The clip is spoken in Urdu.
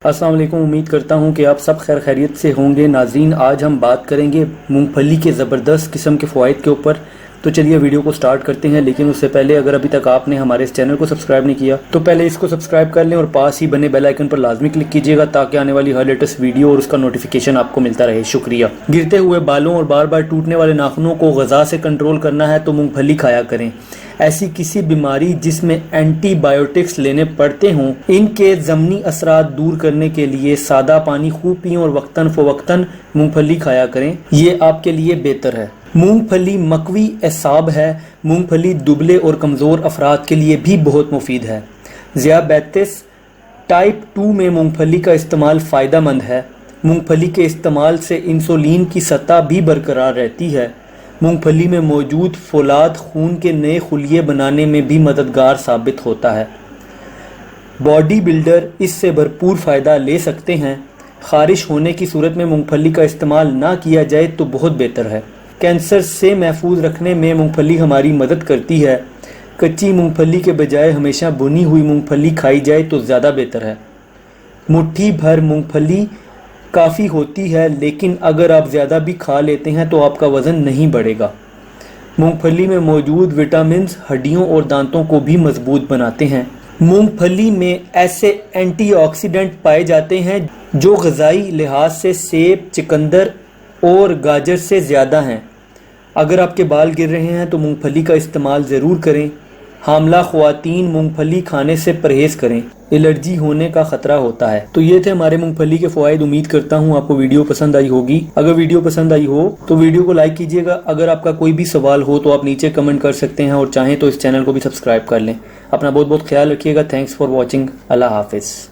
السلام علیکم، امید کرتا ہوں کہ آپ سب خیر خیریت سے ہوں گے۔ ناظرین، آج ہم بات کریں گے مونگ پھلی کے زبردست قسم کے فوائد کے اوپر۔ تو چلیے ویڈیو کو سٹارٹ کرتے ہیں، لیکن اس سے پہلے اگر ابھی تک آپ نے ہمارے اس چینل کو سبسکرائب نہیں کیا تو پہلے اس کو سبسکرائب کر لیں اور پاس ہی بنے بیل آئیکن پر لازمی کلک کیجیے گا تاکہ آنے والی ہر لیٹسٹ ویڈیو اور اس کا نوٹیفیکیشن آپ کو ملتا رہے۔ شکریہ۔ گرتے ہوئے بالوں اور بار بار ٹوٹنے والے ناخنوں کو غذا سے کنٹرول کرنا ہے تو مونگ پھلی کھایا کریں۔ ایسی کسی بیماری جس میں اینٹی بائیوٹکس لینے پڑتے ہوں، ان کے ضمنی اثرات دور کرنے کے لیے سادہ پانی خوب پئیں اور وقتاً فوقتاً مونگ پھلی کھایا کریں، یہ آپ کے لیے بہتر ہے۔ مونگ پھلی مقوی اعصاب ہے۔ مونگ پھلی دبلے اور کمزور افراد کے لیے بھی بہت مفید ہے۔ ذیابیطس ٹائپ 2 میں مونگ پھلی کا استعمال فائدہ مند ہے۔ مونگ پھلی کے استعمال سے انسولین کی سطح بھی برقرار رہتی ہے۔ مونگ پھلی میں موجود فولاد خون کے نئے خلیے بنانے میں بھی مددگار ثابت ہوتا ہے۔ باڈی بلڈر اس سے بھرپور فائدہ لے سکتے ہیں۔ خارش ہونے کی صورت میں مونگ پھلی کا استعمال نہ کیا جائے تو بہت بہتر ہے۔ کینسر سے محفوظ رکھنے میں مونگ پھلی ہماری مدد کرتی ہے۔ کچی مونگ پھلی کے بجائے ہمیشہ بھنی ہوئی مونگ پھلی کھائی جائے تو زیادہ بہتر ہے۔ مٹھی بھر مونگ پھلی کافی ہوتی ہے، لیکن اگر آپ زیادہ بھی کھا لیتے ہیں تو آپ کا وزن نہیں بڑھے گا۔ مونگ پھلی میں موجود وٹامنز ہڈیوں اور دانتوں کو بھی مضبوط بناتے ہیں۔ مونگ پھلی میں ایسے اینٹی آکسیڈنٹ پائے جاتے ہیں جو غذائی لحاظ سے سیب، چقندر اور گاجر سے زیادہ ہیں۔ اگر آپ کے بال گر رہے ہیں تو مونگ پھلی کا استعمال ضرور کریں۔ حاملہ خواتین مونگ پھلی کھانے سے پرہیز کریں، الرجی ہونے کا خطرہ ہوتا ہے۔ تو یہ تھے ہمارے مونگ پھلی کے فوائد۔ امید کرتا ہوں آپ کو ویڈیو پسند آئی ہوگی۔ اگر ویڈیو پسند آئی ہو تو ویڈیو کو لائک کیجیے گا۔ اگر آپ کا کوئی بھی سوال ہو تو آپ نیچے کمنٹ کر سکتے ہیں، اور چاہیں تو اس چینل کو بھی سبسکرائب کر لیں۔ اپنا بہت بہت خیال رکھیے گا۔ Thanks for watching. اللہ حافظ۔